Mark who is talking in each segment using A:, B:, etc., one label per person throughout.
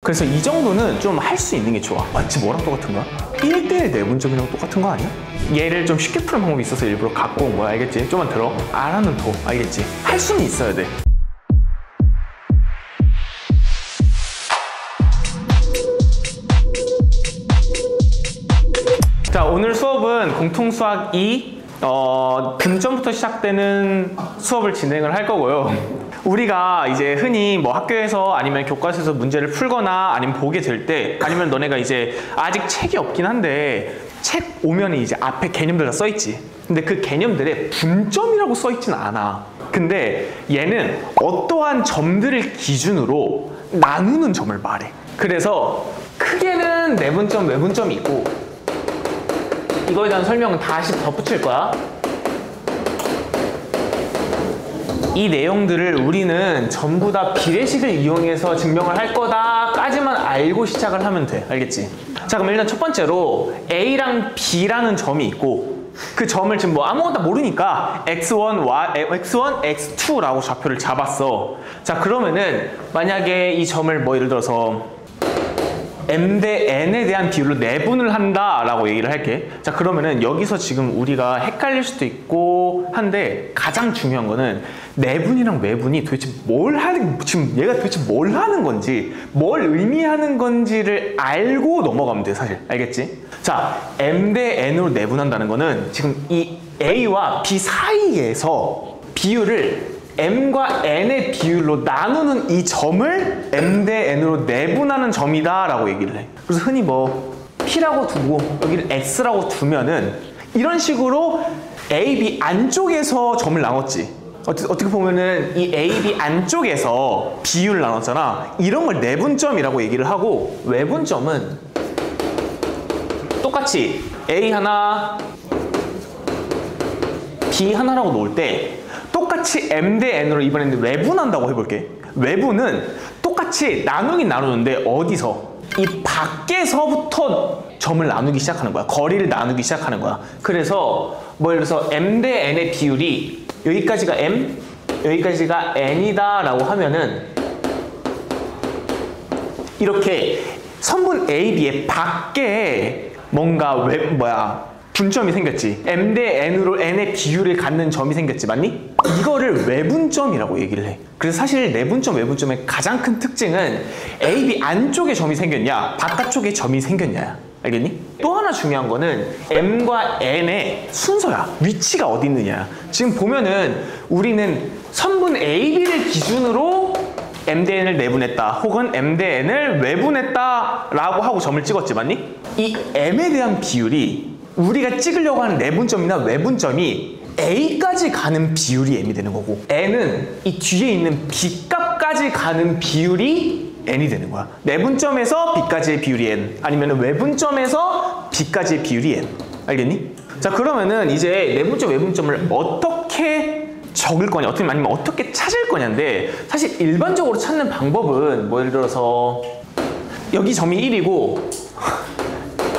A: 그래서 이 정도는 좀 할 수 있는 게 좋아. 마치 뭐랑 똑같은 거야? 1대1 내분점이랑 똑같은 거 아니야? 얘를 좀 쉽게 푸는 방법이 있어서 일부러 갖고 온 거야. 알겠지? 좀만 들어. 알아는 둬. 알겠지? 할 수는 있어야 돼. 자, 오늘 수업은 공통수학 2 분점부터 시작되는 수업을 진행을 할 거고요. 우리가 이제 흔히 뭐 학교에서 아니면 교과서에서 문제를 풀거나 아니면 보게 될 때, 아니면 너네가 이제 아직 책이 없긴 한데 책 오면 이제 앞에 개념들 다 써있지. 근데 그 개념들에 분점이라고 써있진 않아. 근데 얘는 어떠한 점들을 기준으로 나누는 점을 말해. 그래서 크게는 내분점, 외분점이 있고, 이거에 대한 설명은 다시 덧붙일 거야. 이 내용들을 우리는 전부 다 비례식을 이용해서 증명을 할 거다 까지만 알고 시작을 하면 돼. 알겠지? 자, 그럼 일단 첫 번째로 A랑 B라는 점이 있고, 그 점을 지금 뭐 아무것도 모르니까 x1, x2라고 좌표를 잡았어. 자, 그러면은 만약에 이 점을 뭐 예를 들어서 m 대 n에 대한 비율로 내분을 한다라고 얘기를 할게. 자, 그러면은 여기서 지금 우리가 헷갈릴 수도 있고 한데, 가장 중요한 거는 내분이랑 외분이 도대체 지금 얘가 도대체 뭘 하는 건지, 뭘 의미하는 건지를 알고 넘어가면 돼, 사실. 알겠지? 자, m 대 n으로 내분한다는 거는 지금 이 a와 b 사이에서 비율을 m과 n의 비율로 나누는 이 점을 m 대 n으로 내분하는 점이다 라고 얘기를 해. 그래서 흔히 뭐 p라고 두고 여기를 x라고 두면은 이런 식으로 a, b 안쪽에서 점을 나눴지. 어떻게 보면은 이 a, b 안쪽에서 비율을 나눴잖아. 이런 걸 내분점이라고 얘기를 하고, 외분점은 똑같이 a 하나, b 하나라고 놓을 때 똑같이 m 대 n으로 이번에는 외분한다고 해볼게. 외분은 똑같이 나누긴 나누는데 어디서? 이 밖에서부터 점을 나누기 시작하는 거야. 거리를 나누기 시작하는 거야. 그래서 뭐 예를 들어서 m 대 n의 비율이 여기까지가 m, 여기까지가 n이다 라고 하면은 이렇게 선분 A, B의 밖에 뭔가 분점이 생겼지. m 대 n으로 n의 비율을 갖는 점이 생겼지. 맞니? 이거를 외분점이라고 얘기를 해. 그래서 사실 내분점, 외분점의 가장 큰 특징은 A, B 안쪽에 점이 생겼냐, 바깥쪽에 점이 생겼냐야. 알겠니? 또 하나 중요한 거는 m과 n의 순서야. 위치가 어디 있느냐. 지금 보면은 우리는 선분 A, B를 기준으로 m 대 n을 내분했다, 혹은 m 대 n을 외분했다 라고 하고 점을 찍었지. 맞니? 이 m에 대한 비율이 우리가 찍으려고 하는 내분점이나 외분점이 A까지 가는 비율이 M이 되는 거고, N은 이 뒤에 있는 B값까지 가는 비율이 N이 되는 거야. 내분점에서 B까지의 비율이 N, 아니면 외분점에서 B까지의 비율이 N. 알겠니? 자, 그러면은 이제 내분점, 외분점을 어떻게 적을 거냐, 아니면 어떻게 찾을 거냐인데, 사실 일반적으로 찾는 방법은 뭐 예를 들어서 여기 점이 1이고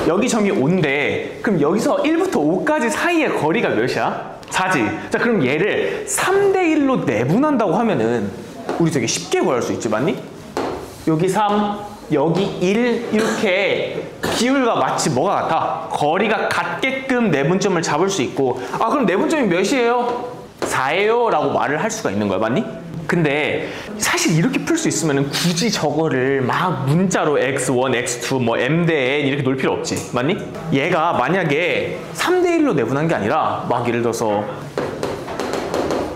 A: 여기 점이 5인데, 그럼 여기서 1부터 5까지 사이의 거리가 몇이야? 4지. 자, 그럼 얘를 3대1로 내분한다고 하면은 우리 되게 쉽게 구할 수 있지. 맞니? 여기 3, 여기 1 이렇게 비율과 마치 뭐가 같아? 거리가 같게끔 내분점을 잡을 수 있고, 아, 그럼 내분점이 몇이에요? 4예요 라고 말을 할 수가 있는 거야. 맞니? 근데 사실 이렇게 풀 수 있으면 굳이 저거를 막 문자로 x1, x2, 뭐 m 대 n 이렇게 놓을 필요 없지. 맞니? 얘가 만약에 3대1로 내분한 게 아니라 막 예를 들어서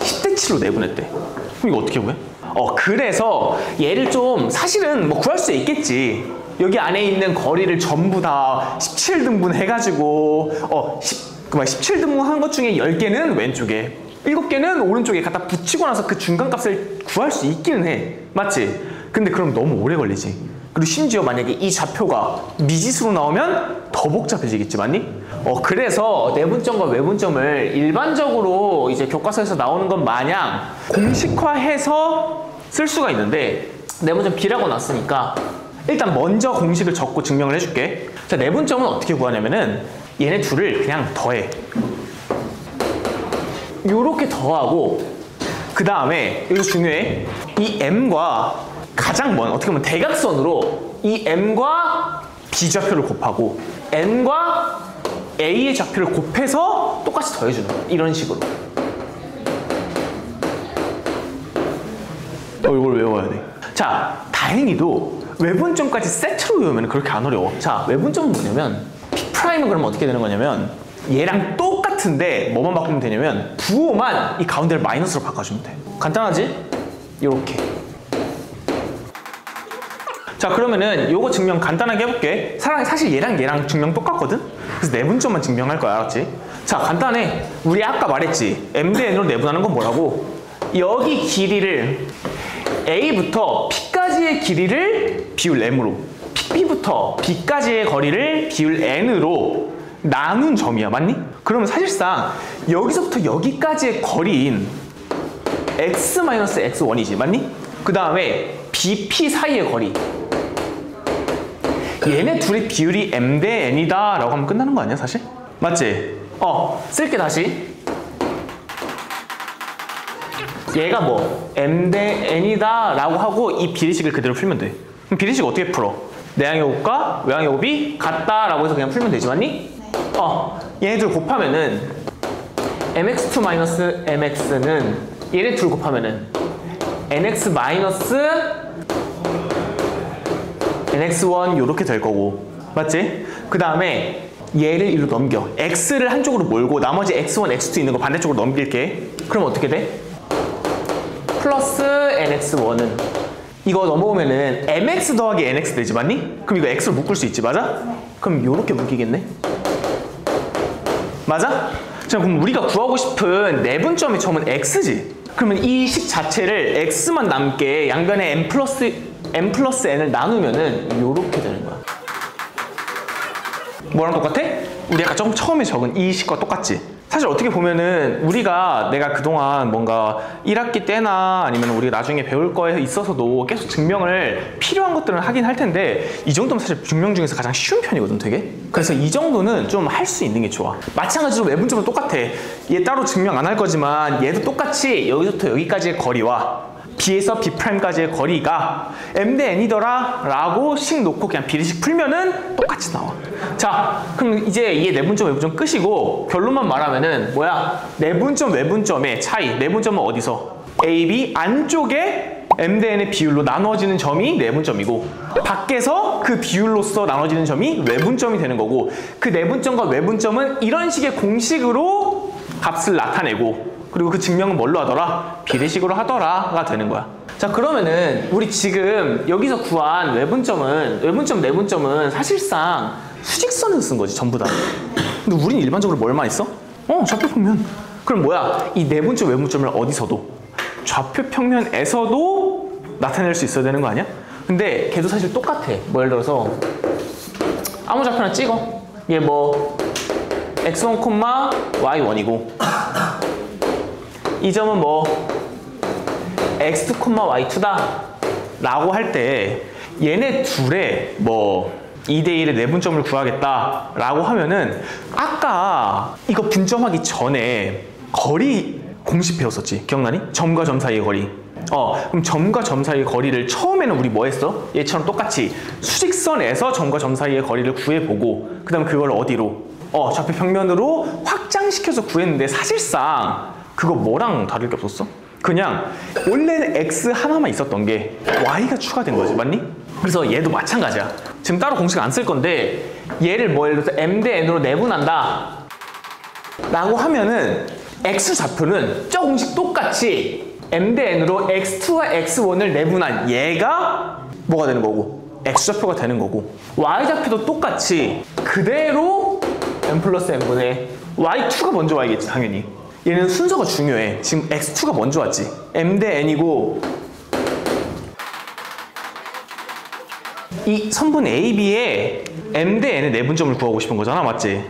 A: 10대7로 내분했대. 그럼 이거 어떻게 구해? 그래서 얘를 좀 사실은 뭐 구할 수 있겠지. 여기 안에 있는 거리를 전부 다 17등분 해가지고 17등분 한 것 중에 10개는 왼쪽에, 7개는 오른쪽에 갖다 붙이고 나서 그 중간값을 구할 수 있기는 해. 맞지? 근데 그럼 너무 오래 걸리지. 그리고 심지어 만약에 이 좌표가 미지수로 나오면 더 복잡해지겠지. 맞니? 그래서 내분점과 외분점을 일반적으로 이제 교과서에서 나오는 것 마냥 공식화해서 쓸 수가 있는데, 내분점 B라고 놨으니까 일단 먼저 공식을 적고 증명을 해줄게. 자, 내분점은 어떻게 구하냐면은 얘네 둘을 그냥 더해. 요렇게 더하고, 그 다음에 여기서 중요해. 이 m과 가장 먼, 어떻게 보면 대각선으로 이 m과 b 좌표를 곱하고 n과 a의 좌표를 곱해서 똑같이 더해주는 거야. 이런 식으로. 이걸 외워야 돼. 자, 다행히도 외분점까지 세트로 외우면 그렇게 안 어려워. 자, 외분점은 뭐냐면 P'은 그러면 어떻게 되는 거냐면 얘랑 똑같은데 뭐만 바꾸면 되냐면 부호만 이 가운데를 마이너스로 바꿔주면 돼. 간단하지? 이렇게. 자, 그러면은 요거 증명 간단하게 해볼게. 사실 얘랑 증명 똑같거든? 그래서 내분점만 증명할 거야, 알았지? 자, 간단해. 우리 아까 말했지. m 대 n으로 내분하는 건 뭐라고? 여기 길이를 A부터 P까지의 길이를 비율 m으로, B부터 B까지의 거리를 비율 n으로 나눈 점이야. 맞니? 그러면 사실상 여기서부터 여기까지의 거리인 x-x1이지. 맞니? 그 다음에 BP 사이의 거리, 얘네 둘의 비율이 m 대 n이다 라고 하면 끝나는 거 아니야 사실? 맞지? 쓸게 다시. 얘가 뭐 m 대 n이다 라고 하고 이 비례식을 그대로 풀면 돼. 그럼 비례식 어떻게 풀어? 내항의 곱과 외항의 곱이 같다 라고 해서 그냥 풀면 되지. 맞니? 얘네들 곱하면은 mx2 mx는 얘네 둘 곱하면은 nx nx1 요렇게 될 거고. 맞지? 그 다음에 얘를 이리로 넘겨. x를 한쪽으로 몰고 나머지 x1, x2 있는 거 반대쪽으로 넘길게. 그럼 어떻게 돼? 플러스 nx1은 이거 넘어오면은 mx 더하기 nx 되지. 맞니? 그럼 이거 x로 묶을 수 있지. 맞아? 그럼 요렇게 묶이겠네. 맞아? 자, 그럼 우리가 구하고 싶은 내분점의 점은 x지. 그러면 이 식 자체를 x만 남게 양변에 m 플러스 n을 나누면은 요렇게 되는 거야. 뭐랑 똑같아? 우리 아까 좀 처음에 적은 이 식과 똑같지? 사실 어떻게 보면은 내가 그동안 뭔가 1학기 때나 아니면 우리가 나중에 배울 거에 있어서도 계속 증명을 필요한 것들은 하긴 할 텐데 이 정도면 사실 증명 중에서 가장 쉬운 편이거든 되게. 그래서 이 정도는 좀 할 수 있는 게 좋아. 마찬가지로 외분점은 똑같아. 얘 따로 증명 안 할 거지만 얘도 똑같이 여기서부터 여기까지의 거리와 B에서 B'까지의 거리가 m 대 n이더라 라고 식 놓고 그냥 비례식 풀면은 똑같이 나와. 자, 그럼 이제 얘 내분점 외분점 끝이고 결론만 말하면은 뭐야? 내분점 외분점의 차이. 내분점은 어디서? A, B 안쪽에 m 대 n의 비율로 나눠지는 점이 내분점이고 밖에서 그 비율로서 나눠지는 점이 외분점이 되는 거고 그 내분점과 외분점은 이런 식의 공식으로 값을 나타내고 그리고 그 증명은 뭘로 하더라? 비례식으로 하더라가 되는 거야. 자, 그러면은 우리 지금 여기서 구한 외분점, 내분점은 사실상 수직선에서 쓴 거지 전부 다. 근데 우린 일반적으로 뭘만 있어? 좌표평면. 그럼 뭐야? 이 내분점, 외분점을 어디서도 좌표평면에서도 나타낼 수 있어야 되는 거 아니야? 근데 걔도 사실 똑같아. 뭐 예를 들어서 아무 좌표나 찍어. 얘 뭐 x1, y1이고 이 점은 뭐 x2, y2다 라고 할 때 얘네 둘의 뭐 2대1의 내분점을 구하겠다 라고 하면은 아까 이거 분점하기 전에 거리 공식 배웠었지. 기억나니? 점과 점 사이의 거리. 그럼 점과 점 사이의 거리를 처음에는 우리 뭐 했어? 얘처럼 똑같이 수직선에서 점과 점 사이의 거리를 구해보고 그 다음 그걸 어디로? 좌표 평면으로 확장시켜서 구했는데 사실상 그거 뭐랑 다를 게 없었어? 그냥 원래는 x 하나만 있었던 게 y가 추가된 거지. 맞니? 그래서 얘도 마찬가지야. 지금 따로 공식 안 쓸 건데 얘를 뭐 예를 들어서 m 대 n으로 내분한다 라고 하면은 x 좌표는 저 공식 똑같이 m 대 n으로 x2와 x1을 내분한 얘가 뭐가 되는 거고 x 좌표가 되는 거고 y 좌표도 똑같이 그대로 m 플러스 n분의 y2가 먼저 와야겠지 당연히. 얘는 순서가 중요해. 지금 x2가 먼저 왔지. m 대 n이고 이 선분 AB에 m 대 n의 내분점을 구하고 싶은 거잖아. 맞지?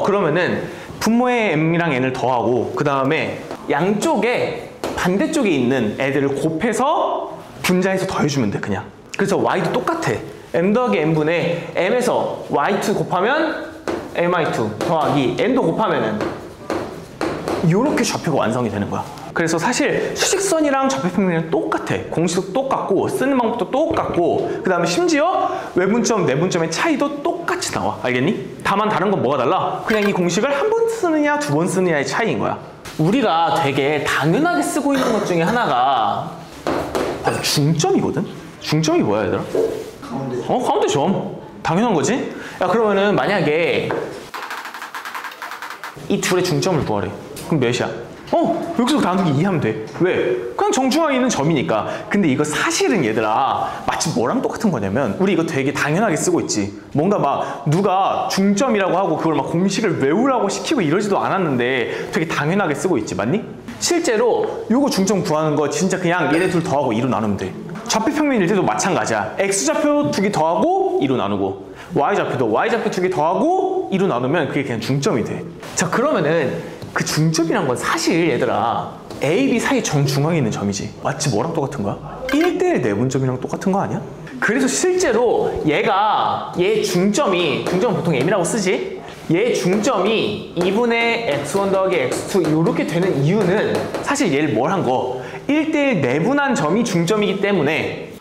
A: 그러면은 분모에 m이랑 n을 더하고 그 다음에 양쪽에 반대쪽에 있는 애들을 곱해서 분자해서 더해주면 돼 그냥. 그래서 y도 똑같아. m 더하기 n분의 m에서 y2 곱하면 mi2 더하기 n도 곱하면은 이렇게 좌표가 완성이 되는 거야. 그래서 사실 수직선이랑 좌표평면은 똑같아. 공식도 똑같고 쓰는 방법도 똑같고 그 다음에 심지어 외분점, 내분점의 차이도 똑같이 나와. 알겠니? 다만 다른 건 뭐가 달라? 그냥 이 공식을 한 번 쓰느냐 두 번 쓰느냐의 차이인 거야. 우리가 되게 당연하게 쓰고 있는 것 중에 하나가 바로 중점이거든? 중점이 뭐야 얘들아?
B: 가운데.
A: 가운데 점. 당연한 거지? 야 그러면은 만약에 이 둘의 중점을 구하래. 그럼 몇이야? 여기서 나누기 2 하면 돼. 왜? 그냥 정중앙에 있는 점이니까. 근데 이거 사실은 얘들아 마치 뭐랑 똑같은 거냐면 우리 이거 되게 당연하게 쓰고 있지. 뭔가 막 누가 중점이라고 하고 그걸 막 공식을 외우라고 시키고 이러지도 않았는데 되게 당연하게 쓰고 있지. 맞니? 실제로 요거 중점 구하는 거 진짜 그냥 얘네 둘 더하고 2로 나누면 돼. 좌표평면일 때도 마찬가지야. x좌표 2개 더하고 2로 나누고 y좌표도 y좌표 2개 더하고 2로 나누면 그게 그냥 중점이 돼. 자 그러면은 그 중점이란 건 사실 얘들아 A, B 사이 정중앙에 있는 점이지. 마치 뭐랑 똑같은 거야? 1대1 내분점이랑 똑같은 거 아니야? 그래서 실제로 얘 중점은 보통 M이라고 쓰지? 얘 중점이 2분의 x1 더하기 x2 이렇게 되는 이유는 사실 얘를 뭘 한 거? 1대1 내분한 점이 중점이기 때문에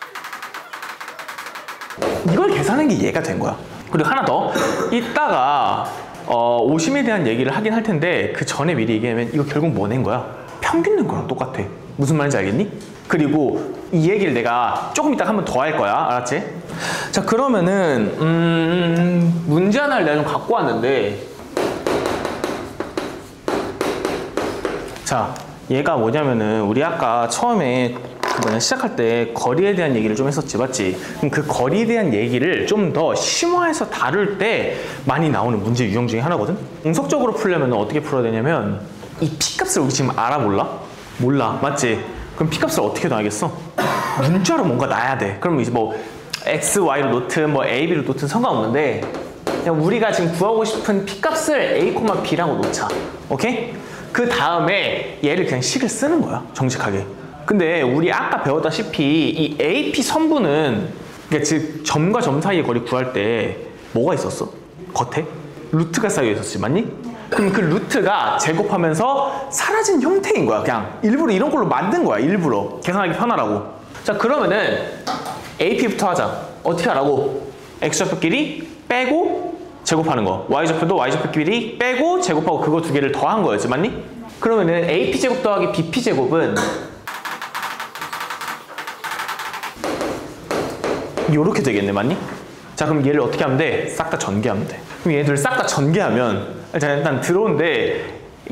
A: 이걸 계산한 게 얘가 된 거야. 그리고 하나 더 이따가 오심에 대한 얘기를 하긴 할 텐데 그 전에 미리 얘기하면 이거 결국 뭐 낸 거야? 평균 낸 거랑 똑같아. 무슨 말인지 알겠니? 그리고 이 얘기를 내가 조금 이따가 한 번 더 할 거야. 알았지? 자 그러면은 문제 하나를 내가 좀 갖고 왔는데 자 얘가 뭐냐면은 우리 아까 처음에 시작할 때 거리에 대한 얘기를 좀 했었지, 맞지? 그럼 그 거리에 대한 얘기를 좀 더 심화해서 다룰 때 많이 나오는 문제 유형 중에 하나거든? 공석적으로 풀려면 어떻게 풀어야 되냐면 이 P값을 우리 지금 알아 몰라? 몰라, 맞지? 그럼 P값을 어떻게 놔야겠어? 문자로 뭔가 놔야 돼. 그럼 이제 뭐 X, Y로 놓든 뭐 A, B로 놓든 상관없는데 그냥 우리가 지금 구하고 싶은 P값을 A, B라고 놓자. 오케이? 그 다음에 얘를 그냥 식을 쓰는 거야, 정직하게. 근데 우리 아까 배웠다시피 이 AP 선분은 그러니까 즉 점과 점 사이의 거리 구할 때 뭐가 있었어? 겉에? 루트가 쌓여 있었지, 맞니? 그럼 그 루트가 제곱하면서 사라진 형태인 거야. 그냥 일부러 이런 걸로 만든 거야. 일부러 계산하기 편하라고. 자 그러면은 AP부터 하자. 어떻게 하라고? X좌표끼리 빼고 제곱하는 거, Y좌표도 Y좌표끼리 빼고 제곱하고 그거 두 개를 더한 거였지, 맞니? 그러면은 AP제곱 더하기 BP제곱은 요렇게 되겠네, 맞니? 자 그럼 얘를 어떻게 하면 돼? 싹 다 전개하면 돼. 그럼 얘들 싹 다 전개하면 일단 들어온데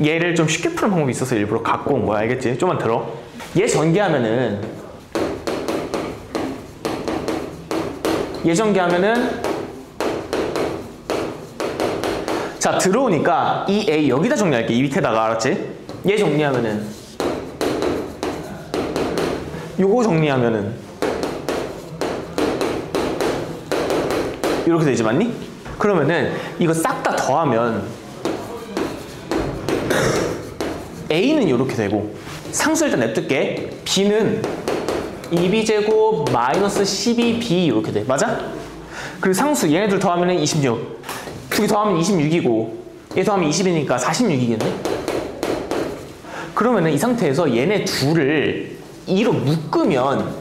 A: 얘를 좀 쉽게 푸는 방법이 있어서 일부러 갖고 온 거야. 알겠지? 좀만 들어. 얘 전개하면은 자 들어오니까 이 A 여기다 정리할게. 이 밑에다가. 알았지? 얘 정리하면은 요거 정리하면은 이렇게 되지, 맞니? 그러면은 이거 싹 다 더하면 A는 이렇게 되고 상수 일단 냅둘게. B는 2B제곱 마이너스 12B 이렇게 돼. 맞아? 그리고 상수 얘네들 더하면 26. 두 개 더하면 26이고 얘 더하면 20이니까 46이겠네? 그러면은 이 상태에서 얘네 둘을 2로 묶으면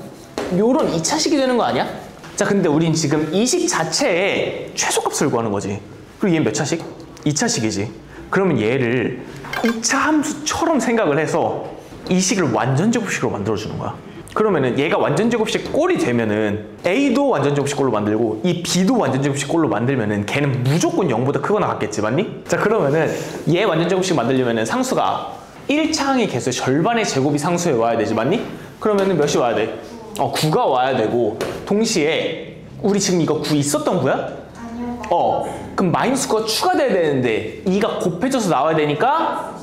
A: 요런 2차식이 되는 거 아니야? 자 근데 우린 지금 이 식 자체에 최소값을 구하는 거지. 그리고 얘는 몇 차식? 2차식이지. 그러면 얘를 2차 함수처럼 생각을 해서 이 식을 완전제곱식으로 만들어주는 거야. 그러면은 얘가 완전제곱식 꼴이 되면은 A도 완전제곱식 꼴로 만들고 이 B도 완전제곱식 꼴로 만들면은 걔는 무조건 0보다 크거나 같겠지, 맞니? 자 그러면은 얘 완전제곱식 만들려면은 상수가 1차항의 개수의 절반의 제곱이 상수에 와야 되지, 맞니? 그러면은 몇이 와야 돼? 9가 와야 되고 동시에 우리 지금 이거 9 있었던 거야?
B: 아니요.
A: 그럼 마이너스 9가 추가돼야 되는데 2가 곱해져서 나와야 되니까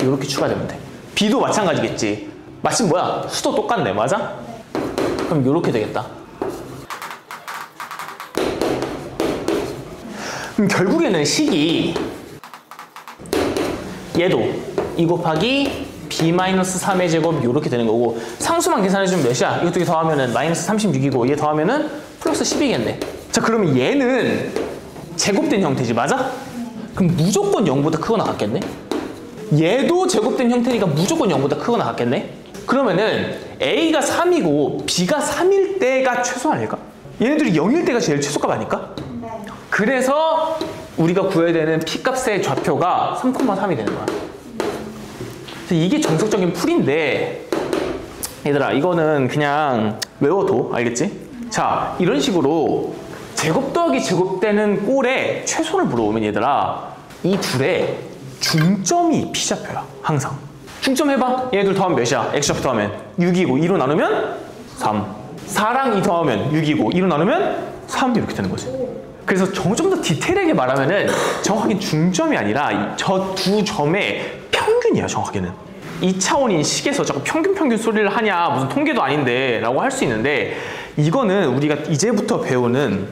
A: 이렇게 추가되면 돼. B도 마찬가지겠지. 마침 뭐야? 수도 똑같네, 맞아? 그럼 이렇게 되겠다. 그럼 결국에는 식이 얘도 2 곱하기 B-3의 제곱 이렇게 되는 거고 상수만 계산해주면 몇이야? 이거 두 개 더하면은 마이너스 36이고 얘 더하면은 플러스 10이겠네. 자 그러면 얘는 제곱된 형태지, 맞아? 그럼 무조건 0보다 크거나 같겠네? 얘도 제곱된 형태니까 무조건 0보다 크거나 같겠네? 그러면은 A가 3이고 B가 3일 때가 최소 아닐까? 얘네들이 0일 때가 제일 최소값 아닐까?
B: 네.
A: 그래서 우리가 구해야 되는 P값의 좌표가 3,3이 되는 거야. 그래서 이게 정석적인 풀인데 얘들아 이거는 그냥 외워둬. 알겠지? 자, 이런 식으로 제곱 더하기 제곱되는 꼴의 최소를 물어보면 얘들아 이 둘의 중점이 P좌표야. 항상. 중점 해봐. 얘네들 더하면 몇이야? X좌표 더하면 6이고 2로 나누면 3. 4랑 2 더하면 6이고 2로 나누면 3 이렇게 되는 거지. 그래서 좀 더 디테일하게 말하면은 정확하게 중점이 아니라 저 두 점의 평균이야. 정확하게는 2차원인 식에서 자꾸 평균 소리를 하냐 무슨 통계도 아닌데 라고 할 수 있는데 이거는 우리가 이제부터 배우는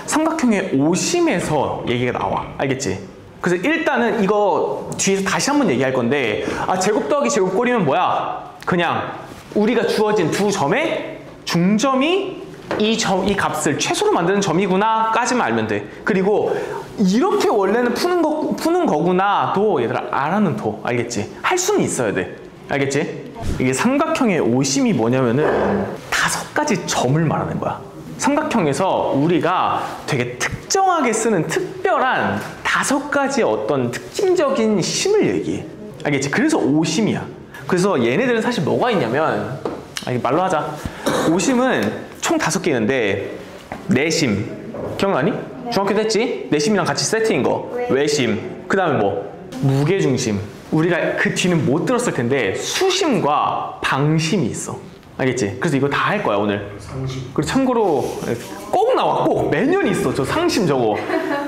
A: 삼각형의 오심에서 얘기가 나와. 알겠지? 그래서 일단은 이거 뒤에서 다시 한번 얘기할 건데 제곱 더하기 제곱 꼴이면 뭐야? 그냥 우리가 주어진 두 점의 중점이 이 값을 최소로 만드는 점이구나 까지만 알면 돼. 그리고 이렇게 원래는 푸는 거구나 도 얘들아 알아는 둬. 알겠지? 할 수는 있어야 돼. 알겠지? 이게 삼각형의 오심이 뭐냐면은 5가지 점을 말하는 거야. 삼각형에서 우리가 되게 특정하게 쓰는 특별한 5가지의 어떤 특징적인 심을 얘기해. 알겠지? 그래서 오심이야. 그래서 얘네들은 사실 뭐가 있냐면 말로 하자. 오심은 총 5개 있는데 내심 기억나니? 중학교 때 했지? 내심이랑 같이 세트인 거 외심 그 다음에 뭐? 무게중심. 우리가 그 뒤는 못 들었을 텐데 수심과 방심이 있어. 알겠지? 그래서 이거 다 할 거야 오늘.
B: 상식.
A: 그리고 참고로 꼭 나와. 꼭 매년 있어. 저 상심 저거.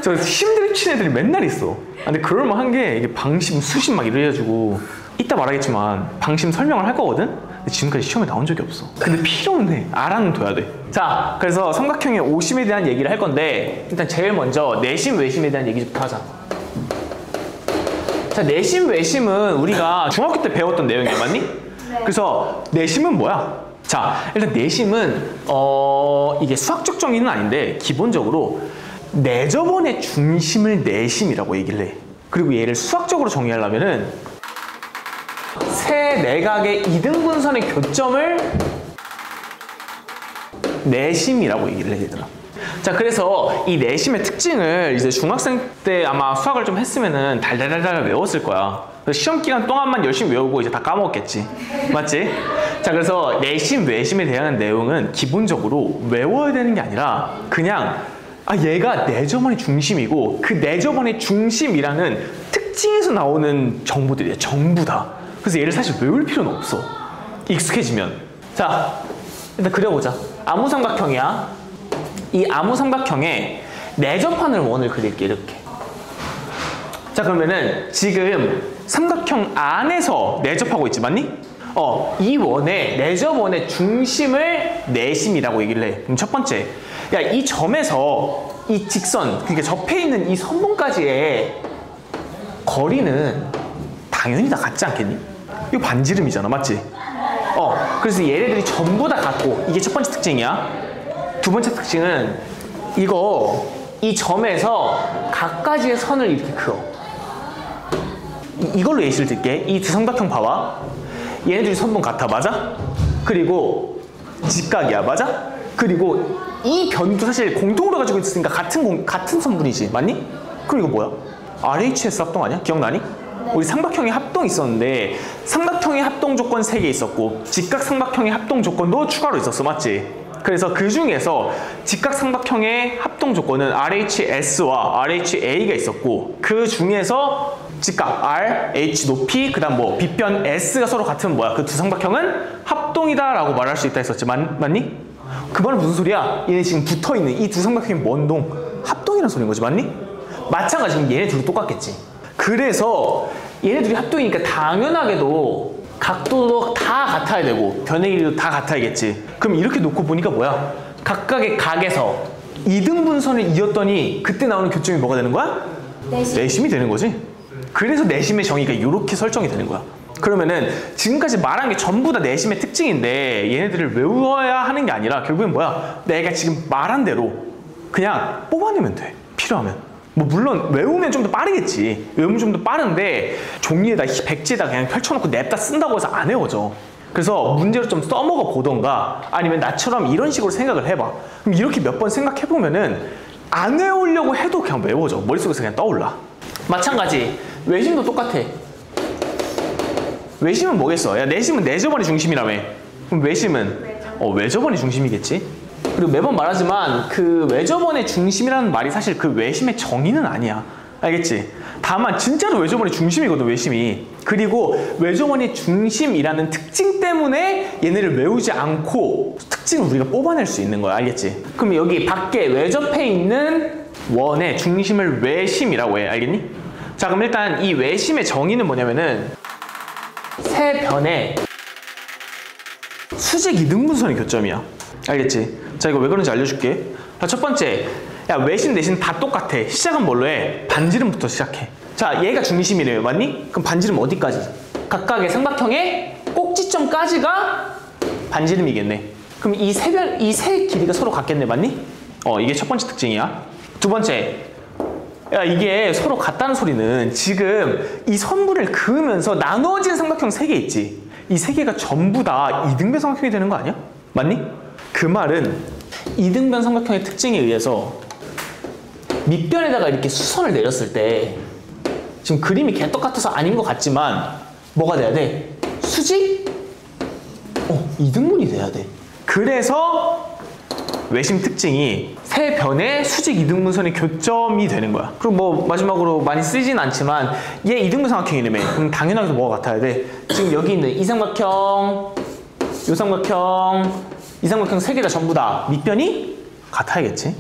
A: 저 힘들이 친 애들이 맨날 있어. 근데 그럴만한 게 이게 방심, 수심 막 이래가지고 이따 말하겠지만 방심 설명을 할 거거든? 근데 지금까지 시험에 나온 적이 없어. 근데 필요는 해. 알아는 둬야 돼. 자, 그래서 삼각형의 오심에 대한 얘기를 할 건데 일단 제일 먼저 내심, 외심에 대한 얘기부터 하자. 자, 내심, 외심은 우리가 중학교 때 배웠던 내용이야. 맞니?
B: 네.
A: 그래서 내심은 뭐야? 자, 일단 내심은 이게 수학적 정의는 아닌데 기본적으로 내접원의 중심을 내심이라고 얘기를 해. 그리고 얘를 수학적으로 정의하려면은 세 내각의 이등분선의 교점을 내심이라고 얘기를 해. 얘들아. 자, 그래서 이 내심의 특징을 이제 중학생 때 아마 수학을 좀 했으면은 달달달달 외웠을 거야. 그래서 시험 기간 동안만 열심히 외우고 이제 다 까먹었겠지. 맞지? 자, 그래서 내심, 외심에 대한 내용은 기본적으로 외워야 되는 게 아니라 그냥 얘가 내접원의 중심이고 그 내접원의 중심이라는 특징에서 나오는 정보들이야. 전부 다. 그래서 얘를 사실 외울 필요는 없어. 익숙해지면. 자, 일단 그려보자. 아무삼각형이야. 이 아무삼각형에 내접하는 원을 그릴게. 이렇게. 자, 그러면은 지금 삼각형 안에서 내접하고 있지. 맞니? 이 원의 내접원의 중심을 내심이라고 얘기를 해. 그럼 첫 번째, 야, 이 점에서 이 직선, 그러니까 접해 있는 이 선분까지의 거리는 당연히 다 같지 않겠니? 이거 반지름이잖아. 맞지? 그래서 얘네들이 전부 다 같고 이게 첫 번째 특징이야. 두 번째 특징은 이 점에서 각가지의 선을 이렇게 그어. 이걸로 예시를 들게. 이 두 삼각형 봐봐. 얘네들이 선분 같아. 맞아? 그리고 직각이야. 맞아? 그리고 이 변도 사실 공통으로 가지고 있으니까 같은 선분이지. 맞니? 그럼 이거 뭐야? RHS 합동 아니야? 기억나니?
B: 네.
A: 우리 삼각형의 합동이 있었는데 삼각형의 합동 조건 3개 있었고 직각 삼각형의 합동 조건도 추가로 있었어. 맞지? 그래서 그 중에서 직각 삼각형의 합동 조건은 RHS와 RHA가 있었고 그 중에서 직각 R, H 높이, 그 다음 뭐 빗변 S가 서로 같은 뭐야? 그 두 삼각형은 합동이다 라고 말할 수 있다 했었지. 맞니? 그 말은 무슨 소리야? 얘네 지금 붙어있는 이 두 삼각형이 뭔 동? 합동이라는 소리인 거지. 맞니? 마찬가지로 얘네 둘이 똑같겠지. 그래서 얘네들이 합동이니까 당연하게도 각도도 다 같아야 되고 변의 길이도 다 같아야겠지. 그럼 이렇게 놓고 보니까 뭐야? 각각의 각에서 이등분선을 이었더니 그때 나오는 교점이 뭐가 되는 거야? 내심이 되는 거지. 그래서 내심의 정의가 이렇게 설정이 되는 거야. 그러면은 지금까지 말한 게 전부 다 내심의 특징인데 얘네들을 외워야 하는 게 아니라 결국엔 뭐야? 내가 지금 말한 대로 그냥 뽑아내면 돼. 필요하면. 뭐 물론 외우면 좀 더 빠르겠지. 외우면 좀 더 빠른데 종이에다 백지에다 그냥 펼쳐놓고 냅다 쓴다고 해서 안 외워져. 그래서 문제를 좀 써먹어 보던가 아니면 나처럼 이런 식으로 생각을 해봐. 그럼 이렇게 몇 번 생각해보면은 안 외우려고 해도 그냥 외워져. 머릿속에서 그냥 떠올라. 마찬가지 외심도 똑같아. 외심은 뭐겠어? 야, 내심은 내저번의 중심이라며. 그럼 외심은 외저번의 중심이겠지. 그리고 매번 말하지만 그 외저번의 중심이라는 말이 사실 그 외심의 정의는 아니야. 알겠지? 다만 진짜로 외저번의 중심이거든, 외심이. 그리고 외저번의 중심이라는 특징 때문에 얘네를 외우지 않고 특징을 우리가 뽑아낼 수 있는 거야. 알겠지? 그럼 여기 밖에 외접해 있는 원의 중심을 외심이라고 해. 알겠니? 자, 그럼 일단 이 외심의 정의는 뭐냐면은 세 변의 수직 이등분선의 교점이야. 알겠지? 자, 이거 왜 그런지 알려줄게. 자, 첫 번째, 야, 외심 내심 다 똑같아. 시작은 뭘로 해? 반지름부터 시작해. 자, 얘가 중심이래요. 맞니? 그럼 반지름 어디까지? 각각의 삼각형의 꼭지점까지가 반지름이겠네. 그럼 이 세 길이가 서로 같겠네. 맞니? 이게 첫 번째 특징이야. 두 번째, 야, 이게 서로 같다는 소리는 지금 이 선분을 그으면서 나누어진 삼각형 세 개 있지? 이 세 개가 전부 다 이등변 삼각형이 되는 거 아니야? 맞니? 그 말은 이등변 삼각형의 특징에 의해서 밑변에다가 이렇게 수선을 내렸을 때 지금 그림이 개떡같아서 아닌 것 같지만 뭐가 돼야 돼? 수직? 이등분이 돼야 돼. 그래서 외심 특징이 세 변의 수직 이등분선의 교점이 되는 거야. 그리고 뭐 마지막으로 많이 쓰진 않지만 얘 이등분 삼각형이라며. 그럼 당연하게 뭐가 같아야 돼? 지금 여기 있는 이 삼각형, 요 삼각형, 이 삼각형 세 개 다 전부 다 밑변이 같아야겠지.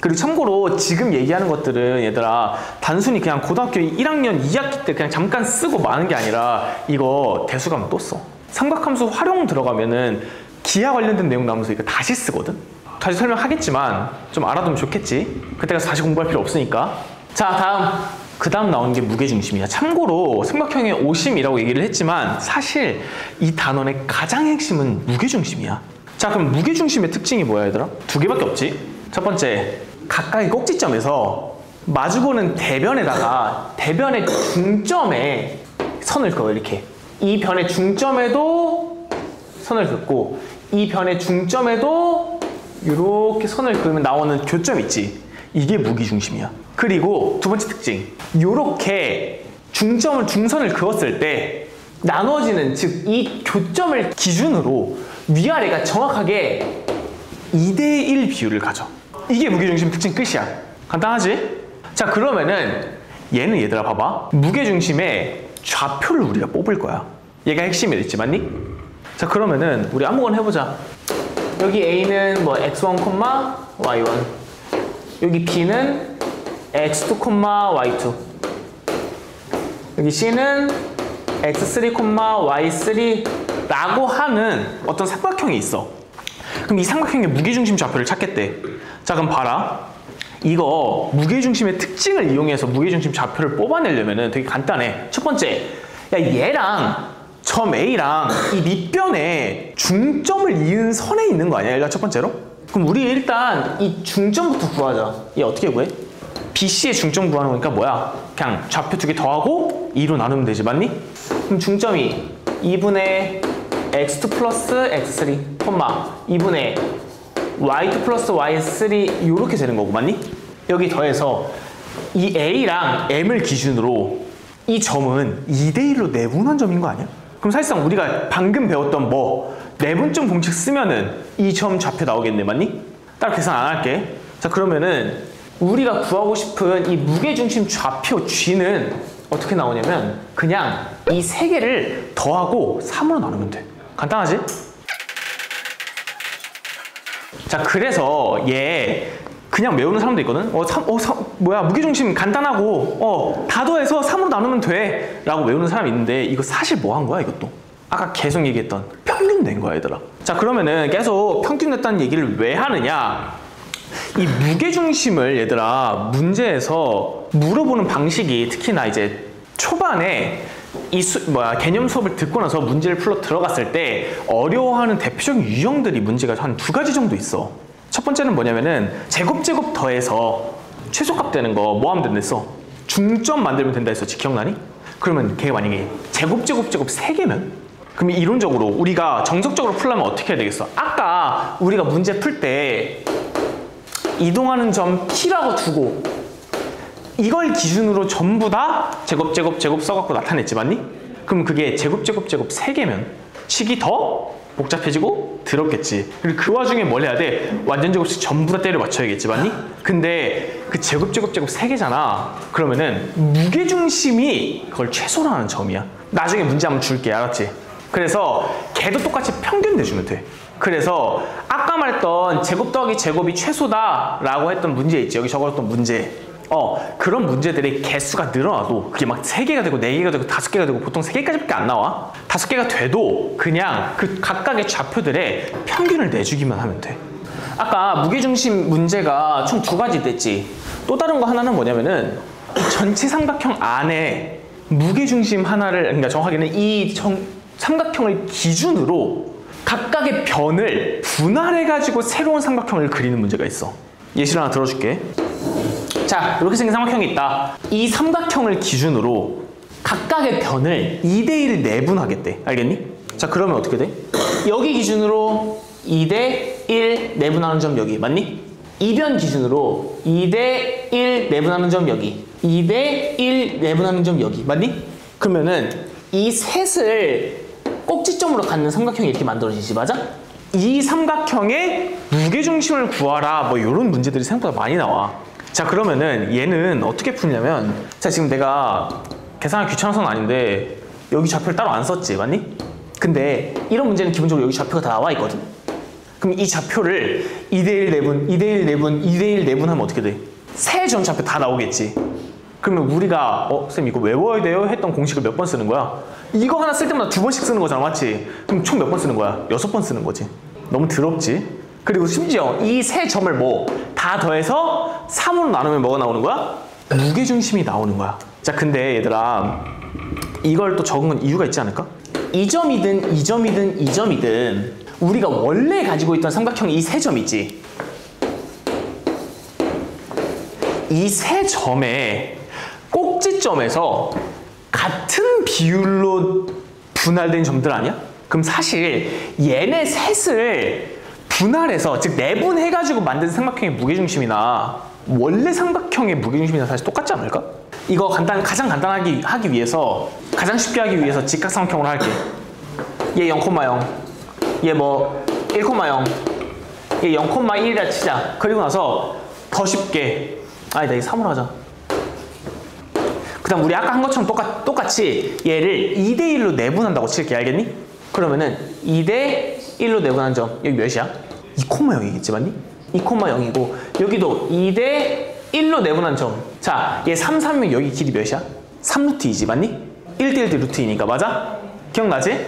A: 그리고 참고로 지금 얘기하는 것들은 얘들아 단순히 그냥 고등학교 1학년 2학기 때 그냥 잠깐 쓰고 마는 게 아니라 이거 대수가면 또 써. 삼각함수 활용 들어가면은 기하 관련된 내용 나오면서 이거 다시 쓰거든. 다시 설명하겠지만 좀 알아두면 좋겠지. 그때 가서 다시 공부할 필요 없으니까. 자, 그 다음 나오는 게 무게중심이야. 참고로 삼각형의 오심이라고 얘기를 했지만 사실 이 단원의 가장 핵심은 무게중심이야. 자, 그럼 무게중심의 특징이 뭐야 얘들아? 두 개밖에 없지. 첫 번째, 각각의 꼭지점에서 마주보는 대변에다가 대변의 중점에 선을 그어. 이렇게 이 변의 중점에도 선을 긋고 이 변의 중점에도 이렇게 선을 그으면 나오는 교점 있지? 이게 무게중심이야. 그리고 두 번째 특징, 이렇게 중선을 그었을 때 나눠지는, 즉 이 교점을 기준으로 위아래가 정확하게 2대1 비율을 가져. 이게 무게중심 특징 끝이야. 간단하지? 자, 그러면은 얘는 얘들아 봐봐. 무게중심의 좌표를 우리가 뽑을 거야. 얘가 핵심이 됐지, 맞니? 자, 그러면은 우리 아무거나 해보자. 여기 A는 뭐 x1, y1, 여기 B는 x2, y2, 여기 C는 x3, y3 라고 하는 어떤 삼각형이 있어. 그럼 이 삼각형의 무게중심 좌표를 찾겠대. 자, 그럼 봐라. 이거 무게중심의 특징을 이용해서 무게중심 좌표를 뽑아내려면 되게 간단해. 첫 번째, 야, 얘랑 점 A랑 이 밑변에 중점을 이은 선에 있는 거 아니야? 일단 첫 번째로? 그럼 우리 일단 이 중점부터 구하자. 얘 어떻게 구해? BC의 중점 구하는 거니까 뭐야? 그냥 좌표 두 개 더하고 2로 나누면 되지, 맞니? 그럼 중점이 2분의 x2 플러스 x3, 2분의 y2 플러스 y3 이렇게 되는 거고, 맞니? 여기 더해서 이 A랑 M을 기준으로 이 점은 2대1로 내분한 점인 거 아니야? 그럼 사실상 우리가 방금 배웠던 내분점 공식 쓰면은 이 점 좌표 나오겠네, 맞니? 따로 계산 안 할게. 자, 그러면은 우리가 구하고 싶은 이 무게중심 좌표 G는 어떻게 나오냐면 그냥 이 세 개를 더하고 3으로 나누면 돼. 간단하지? 자, 그래서 얘 그냥 외우는 사람도 있거든. 무게중심 간단하고 다 더해서 3으로 나누면 돼 라고 외우는 사람이 있는데 이거 사실 뭐 한 거야 이것도? 아까 계속 얘기했던 평균 낸 거야 얘들아. 자, 그러면은 계속 평균 냈다는 얘기를 왜 하느냐? 이 무게중심을 얘들아 문제에서 물어보는 방식이 특히나 이제 초반에 이 개념 수업을 듣고 나서 문제를 풀러 들어갔을 때 어려워하는 대표적인 유형들이 문제가 한 두 가지 정도 있어. 첫 번째는 뭐냐면은 제곱 더해서 최소값 되는 거 뭐 하면 된다 했어? 중점 만들면 된다 했었지. 기억나니? 그러면 걔가 만약에 제곱 3개면? 그럼 이론적으로 우리가 정석적으로 풀려면 어떻게 해야 되겠어? 아까 우리가 문제 풀 때 이동하는 점 T라고 두고 이걸 기준으로 전부 다 제곱 써갖고 나타냈지, 맞니? 그럼 그게 제곱 3개면 식이 더 복잡해지고 더럽겠지. 그리고 그 와중에 뭘 해야 돼? 완전 제곱식 전부 다 때려 맞춰야겠지, 맞니? 근데 그 제곱 3개잖아. 그러면은 무게중심이 그걸 최소로 하는 점이야. 나중에 문제 한번 줄게, 알았지? 그래서 걔도 똑같이 평균 내주면 돼. 그래서 아까 말했던 제곱 더하기 제곱이 최소다 라고 했던 문제 있지, 여기 적어놨던 문제. 그런 문제들이 개수가 늘어나도 그게 막 3개가 되고 4개가 되고 5개가 되고 보통 3개까지밖에 안 나와. 5개가 돼도 그냥 그 각각의 좌표들의 평균을 내주기만 하면 돼. 아까 무게중심 문제가 총 2가지 됐지. 또 다른 거 하나는 뭐냐면은 전체 삼각형 안에 무게중심 하나를, 그러니까 정확하게는 이 삼각형을 기준으로 각각의 변을 분할해가지고 새로운 삼각형을 그리는 문제가 있어. 예시를 하나 들어줄게. 자, 이렇게 생긴 삼각형이 있다. 이 삼각형을 기준으로 각각의 변을 2대1 내분하겠대. 알겠니? 자, 그러면 어떻게 돼? 여기 기준으로 2대1 내분하는 점 여기, 맞니? 이 변 기준으로 2대1 내분하는 점 여기, 2대1 내분하는 점 여기, 맞니? 그러면은 이 셋을 꼭지점으로 갖는 삼각형이 이렇게 만들어지지, 맞아? 이 삼각형의 무게중심을 구하라, 뭐 이런 문제들이 생각보다 많이 나와. 자, 그러면은 얘는 어떻게 푸냐면, 자, 지금 내가 계산하기 귀찮아서는 아닌데 여기 좌표를 따로 안 썼지, 맞니? 근데 이런 문제는 기본적으로 여기 좌표가 다 나와 있거든. 그럼 이 좌표를 2대1 내분, 2대1 내분, 2대1 내분 하면 어떻게 돼? 세 점 좌표 다 나오겠지. 그러면 우리가 쌤 이거 외워야 돼요? 했던 공식을 몇 번 쓰는 거야? 이거 하나 쓸 때마다 2번씩 쓰는 거잖아, 맞지? 그럼 총 몇 번 쓰는 거야? 6번 쓰는 거지. 너무 더럽지? 그리고 심지어 이 세 점을 뭐 다 더해서 3으로 나누면 뭐가 나오는 거야? 무게중심이 나오는 거야. 자, 근데 얘들아 이걸 또 적은 건 이유가 있지 않을까? 이 점이든 이 점이든 이 점이든 우리가 원래 가지고 있던 삼각형이 이 세 점이지. 이 세 점의 꼭지점에서 같은 비율로 분할된 점들 아니야? 그럼 사실 얘네 셋을 분할해서, 즉 내분해가지고 만든 삼각형의 무게중심이나 원래 삼각형의 무게중심이나 사실 똑같지 않을까? 이거 가장 간단하게 하기 위해서, 가장 쉽게 하기 위해서 직각삼각형으로 할게. 얘 0,0, 얘 뭐 1,0, 얘 0,1이라 치자. 그리고 나서 더 쉽게, 아니다, 이 3으로 하자. 그 다음 우리 아까 한 것처럼 똑같이 얘를 2대1로 내분한다고 칠게. 알겠니? 그러면은 2대1로 내분한 점 여기 몇이야? 2,0이겠지, 맞니? 2,0이고 여기도 2대1로 내분한 점. 자, 얘 3, 3이면 여기 길이 몇이야? 3루트이지, 맞니? 1대1 루트이니까, 맞아? 기억나지?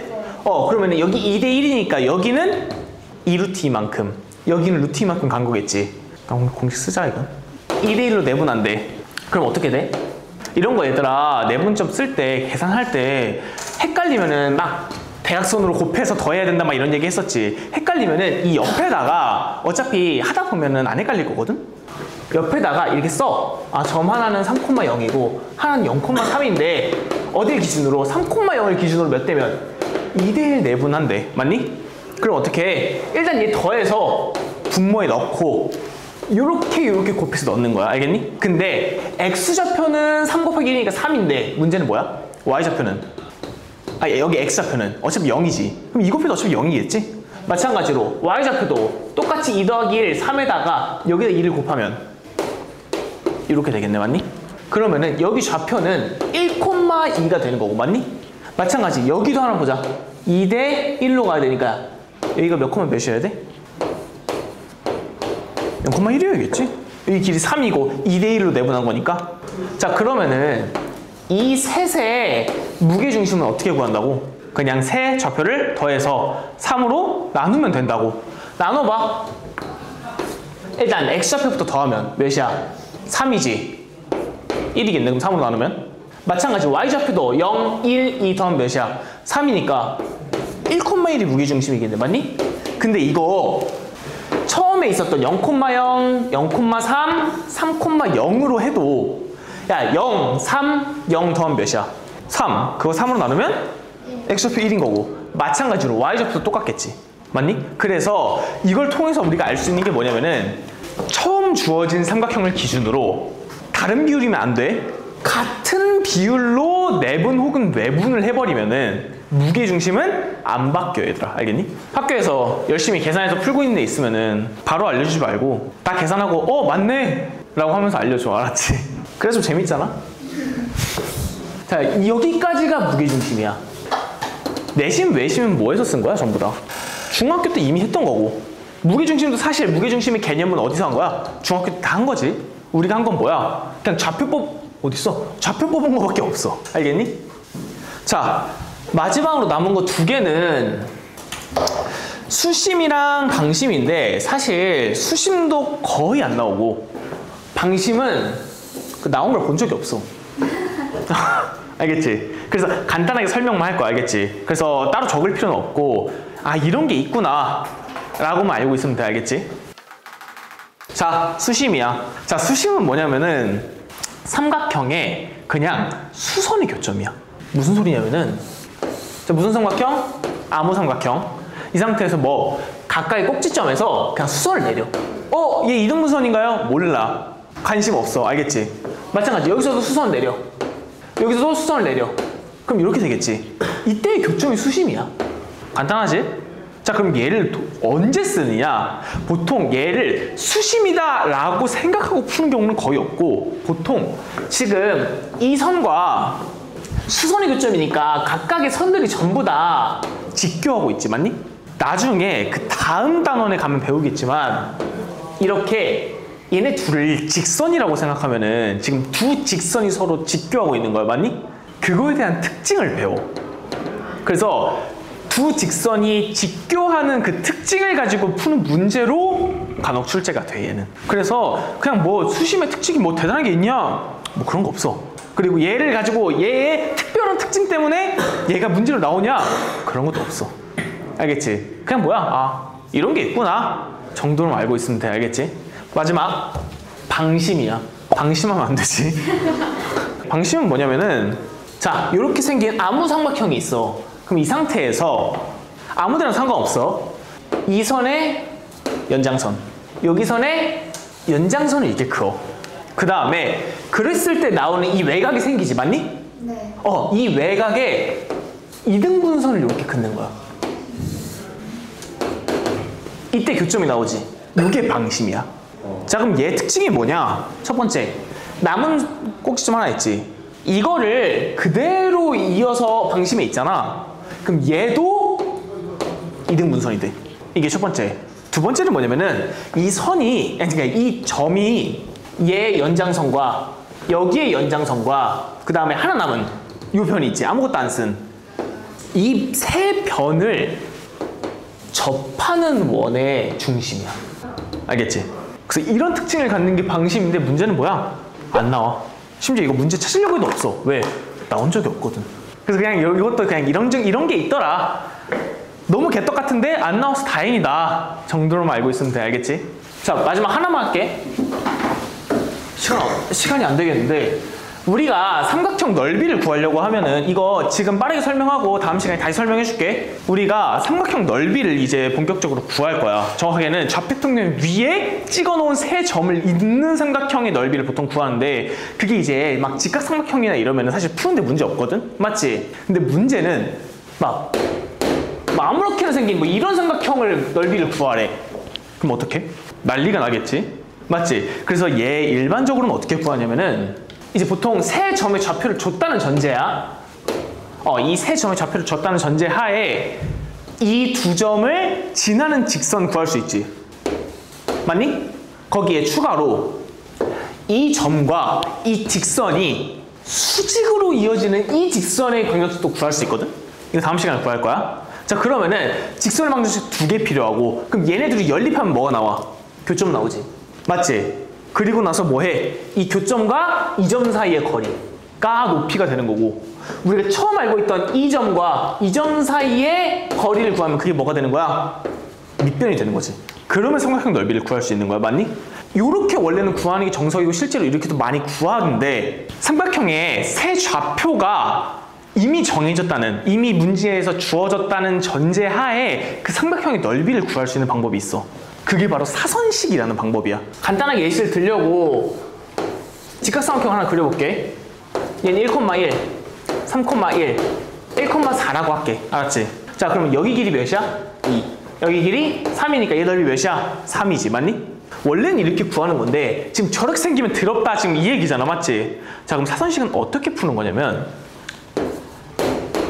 A: 그러면 여기 2대1이니까 여기는 2루트이만큼, 여기는 루트이만큼 간 거겠지. 나 오늘 공식 쓰자, 이건. 2대1로 내분한대. 그럼 어떻게 돼? 이런 거 얘들아, 내분점 쓸 때, 계산할 때 헷갈리면은 막 대각선으로 곱해서 더해야 된다 막 이런 얘기 했었지. 헷갈리면은 이 옆에다가 어차피 하다 보면은 안 헷갈릴 거거든? 옆에다가 이렇게 써. 아, 점 하나는 3,0이고 하나는 0,3인데 어딜 기준으로? 3,0을 기준으로 몇 대면? 2대1 내분한대. 맞니? 그럼 어떻게 해? 일단 얘 더해서 분모에 넣고 요렇게 곱해서 넣는 거야. 알겠니? 근데 x좌표는 3 곱하기 1이니까 3인데 문제는 뭐야? y좌표는? 여기 x좌표는 어차피 0이지. 그럼 이 곱해도 어차피 0이겠지? 마찬가지로 y좌표도 똑같이 2 더하기 1, 3에다가 여기다 2를 곱하면 이렇게 되겠네, 맞니? 그러면은 여기 좌표는 1,2가 되는 거고, 맞니? 마찬가지 여기도 하나 보자. 2대1로 가야 되니까 여기가 몇 콤마 몇이어야 돼? 0,1이어야겠지? 여기 길이 3이고 2대1로 내분한 거니까. 자, 그러면은 이 셋의 무게중심은 어떻게 구한다고? 그냥 세 좌표를 더해서 3으로 나누면 된다고. 나눠봐. 일단 x좌표부터 더하면 몇이야? 3이지. 1이겠네. 그럼 3으로 나누면. 마찬가지 y좌표도 0, 1, 2 더하면 몇이야? 3이니까 1,1이 무게중심이겠네. 맞니? 근데 이거 처음에 처음에 있었던 0,0, 0,3, 3,0으로 해도 야 0, 3, 0 더하면 몇이야? 3. 그거 3으로 나누면 x좌표 1인 거고 마찬가지로 y좌표도 똑같겠지. 맞니? 그래서 이걸 통해서 우리가 알 수 있는 게 뭐냐면은 처음 주어진 삼각형을 기준으로 다른 비율이면 안 돼. 같은 비율로 내분 혹은 외분을 해버리면은 무게중심은 안 바뀌어 얘들아. 알겠니? 학교에서 열심히 계산해서 풀고 있는 애 있으면은 바로 알려주지 말고 다 계산하고 맞네 라고 하면서 알려줘. 알았지? 그래서 재밌잖아. 자, 여기까지가 무게중심이야. 내심 외심은 뭐해서 쓴 거야 전부 다? 중학교 때 이미 했던 거고 무게중심도 사실 무게중심의 개념은 어디서 한 거야? 중학교 때 다 한 거지. 우리가 한 건 뭐야? 그냥 좌표법 어딨어? 좌표 뽑은 거밖에 없어. 알겠니? 자, 마지막으로 남은 거 두 개는 수심이랑 방심인데 사실 수심도 거의 안 나오고 방심은 나온 걸 본 적이 없어. 알겠지? 그래서 간단하게 설명만 할 거야. 알겠지? 그래서 따로 적을 필요는 없고 이런 게 있구나 라고만 알고 있으면 돼. 알겠지? 자, 수심이야. 자, 수심은 뭐냐면은 삼각형에 그냥 수선의 교점이야. 무슨 소리냐면은 자, 무슨 삼각형? 아무 삼각형. 이 상태에서 뭐 가까이 꼭지점에서 그냥 수선을 내려. 얘 이등분선인가요? 몰라. 관심 없어. 알겠지? 마찬가지 여기서도 수선 내려. 여기서도 수선을 내려. 그럼 이렇게 되겠지. 이때의 교점이 수심이야. 간단하지? 자, 그럼 얘를 언제 쓰느냐? 보통 얘를 수심이다 라고 생각하고 푸는 경우는 거의 없고 보통 지금 이 선과 수선의 교점이니까 각각의 선들이 전부 다 직교하고 있지. 맞니? 나중에 그 다음 단원에 가면 배우겠지만 이렇게 얘네 둘을 직선이라고 생각하면은 지금 두 직선이 서로 직교하고 있는 거야. 맞니? 그거에 대한 특징을 배워. 그래서 두 직선이 직교하는 그 특징을 가지고 푸는 문제로 간혹 출제가 돼 얘는. 그래서 그냥 뭐 수심의 특징이 뭐 대단한 게 있냐? 뭐 그런 거 없어. 그리고 얘를 가지고 얘의 특별한 특징 때문에 얘가 문제로 나오냐? 그런 것도 없어. 알겠지? 그냥 뭐야? 이런 게 있구나 정도로 알고 있으면 돼. 알겠지? 마지막 방심이야. 방심하면 안 되지. 방심은 뭐냐면은 자, 이렇게 생긴 아무 삼각형이 있어. 그럼 이 상태에서 아무데나 상관없어. 이 선의 연장선, 여기 선의 연장선을 이렇게 그어. 그 다음에 그랬을 때 나오는 이 외곽이 생기지. 맞니?
B: 네.
A: 이 외곽에 이등분선을 이렇게 긋는 거야. 이때 교점이 나오지. 이게 방심이야. 자, 그럼 얘 특징이 뭐냐? 첫 번째, 남은 꼭지점 하나 있지. 이거를 그대로 이어서 방심에 있잖아. 그럼 얘도 이등분선이 돼. 이게 첫 번째. 두 번째는 뭐냐면은 이 선이, 그러니까 이 점이 얘 연장선과 여기의 연장선과 그 다음에 하나 남은 이 변이 있지. 아무것도 안 쓴. 이 세 변을 접하는 원의 중심이야. 알겠지? 그래서 이런 특징을 갖는 게 방심인데 문제는 뭐야? 안 나와. 심지어 이거 문제 찾으려고 해도 없어. 왜? 나온 적이 없거든. 그래서 그냥 이것도 그냥 이런 게 있더라. 너무 개떡 같은데 안 나와서 다행이다 정도로만 알고 있으면 돼. 알겠지? 자, 마지막 하나만 할게. 시간이 안 되겠는데 우리가 삼각형 넓이를 구하려고 하면은 이거 지금 빠르게 설명하고 다음 시간에 다시 설명해 줄게. 우리가 삼각형 넓이를 이제 본격적으로 구할 거야. 정확하게는 좌표평면 위에 찍어 놓은 세 점을 잇는 삼각형의 넓이를 보통 구하는데 그게 이제 막 직각삼각형이나 이러면은 사실 푸는데 문제 없거든? 맞지? 근데 문제는 막 아무렇게나 생긴 뭐 이런 삼각형을 넓이를 구하래. 그럼 어떡해? 난리가 나겠지? 맞지? 그래서 얘 일반적으로는 어떻게 구하냐면은 이제 보통 세 점의 좌표를 줬다는 전제야. 이 세 점의 좌표를 줬다는 전제 하에 이 두 점을 지나는 직선 구할 수 있지. 맞니? 거기에 추가로 이 점과 이 직선이 수직으로 이어지는 이 직선의 방정식도 구할 수 있거든? 이거 다음 시간에 구할 거야. 자, 그러면은 직선의 방정식 두 개 필요하고 그럼 얘네들이 연립하면 뭐가 나와? 교점 나오지. 맞지? 그리고 나서 뭐해? 이 교점과 이 점 사이의 거리가 높이가 되는 거고 우리가 처음 알고 있던 이 점과 이 점 사이의 거리를 구하면 그게 뭐가 되는 거야? 밑변이 되는 거지. 그러면 삼각형 넓이를 구할 수 있는 거야. 맞니? 요렇게 원래는 구하는 게 정석이고 실제로 이렇게도 많이 구하는데 삼각형의 세 좌표가 이미 정해졌다는, 이미 문제에서 주어졌다는 전제하에 그 삼각형의 넓이를 구할 수 있는 방법이 있어. 그게 바로 사선식이라는 방법이야. 간단하게 예시를 들려고 직각삼각형 하나 그려볼게. 얘는 1,1, 3,1, 1,4라고 할게. 알았지? 자, 그러면 여기 길이 몇이야? 2. 여기 길이 3이니까 얘 넓이 몇이야? 3이지. 맞니? 원래는 이렇게 구하는 건데 지금 저렇게 생기면 더럽다 지금 이 얘기잖아. 맞지? 자, 그럼 사선식은 어떻게 푸는 거냐면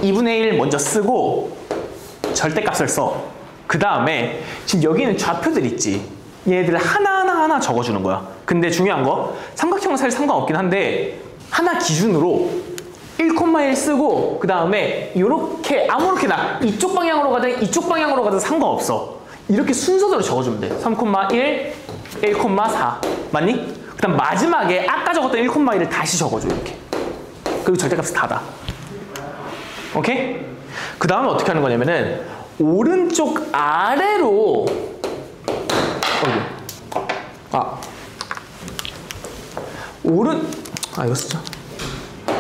A: 2분의 1 먼저 쓰고 절대값을 써. 그 다음에 지금 여기 있는 좌표들 있지? 얘네들을 하나하나 적어주는 거야. 근데 중요한 거 삼각형은 사실 상관없긴 한데 하나 기준으로 1,1 쓰고 그 다음에 이렇게 아무렇게나 이쪽 방향으로 가든 이쪽 방향으로 가든 상관없어. 이렇게 순서대로 적어주면 돼. 3,1, 1,4 맞니? 그 다음 마지막에 아까 적었던 1,1을 다시 적어줘. 이렇게. 그리고 절대값을 닫아. 오케이? 그 다음에 어떻게 하는 거냐면은 오른쪽 아래로 이거 쓰자.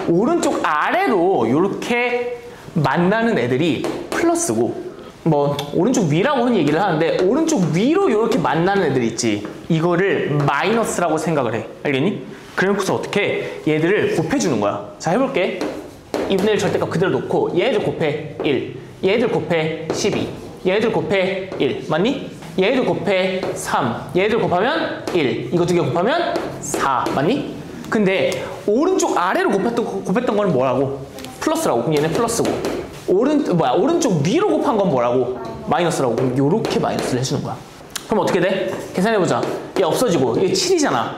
A: 오른쪽 아래로 이렇게 만나는 애들이 플러스고, 뭐 오른쪽 위라고 흔히 얘기를 하는데 오른쪽 위로 이렇게 만나는 애들 있지, 이거를 마이너스라고 생각을 해. 알겠니? 그래놓고서 어떻게 얘들을 곱해주는 거야. 자, 해볼게. 2분의 1 절대값 그대로 놓고 얘들 곱해 1, 얘들 곱해 12, 얘들 곱해 1 맞니? 얘들 곱해 3, 얘들 곱하면 1, 이거 두 개 곱하면 4 맞니? 근데 오른쪽 아래로 곱했던 건 뭐라고? 플러스라고. 그럼 얘는 플러스고, 오른쪽 위로 곱한 건 뭐라고? 마이너스라고. 그럼 요렇게 마이너스를 해주는 거야. 그럼 어떻게 돼? 계산해보자. 얘 없어지고 얘 7이잖아.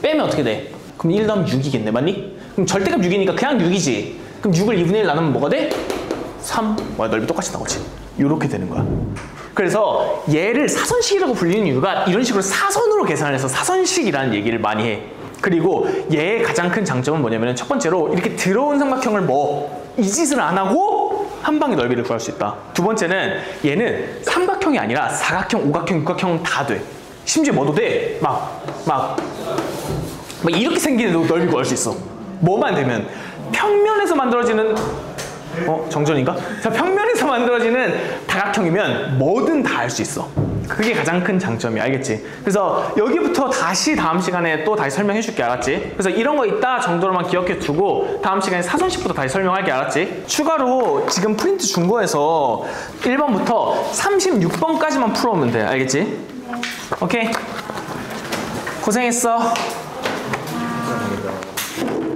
A: 빼면 어떻게 돼? 그럼 1 더하면 6이겠네. 맞니? 그럼 절대값 6이니까 그냥 6이지. 그럼 6을 2분의 1 나누면 뭐가 돼? 3. 넓이 똑같이 나오지. 요렇게 되는 거야. 그래서 얘를 사선식이라고 불리는 이유가 이런 식으로 사선으로 계산을 해서 사선식이라는 얘기를 많이 해. 그리고 얘의 가장 큰 장점은 뭐냐면 첫 번째로 이렇게 들어온 삼각형을 이 짓을 안 하고 한 방에 넓이를 구할 수 있다. 두 번째는 얘는 삼각형이 아니라 사각형, 오각형, 육각형 다 돼. 심지어 뭐도 돼. 막 이렇게 생기는 넓이 구할 수 있어. 뭐만 되면 평면에서 만들어지는 정전인가? 자, 평면에서 만들어지는 다각형이면 뭐든 다 할 수 있어. 그게 가장 큰 장점이야. 알겠지? 그래서 여기부터 다시 다음 시간에 또 다시 설명해 줄게. 알았지? 그래서 이런 거 있다 정도로만 기억해 두고 다음 시간에 사선식부터 다시 설명할게. 알았지? 추가로 지금 프린트 준 거에서 1번부터 36번까지만 풀어오면 돼. 알겠지? 네. 오케이. 고생했어.
B: 감사합니다.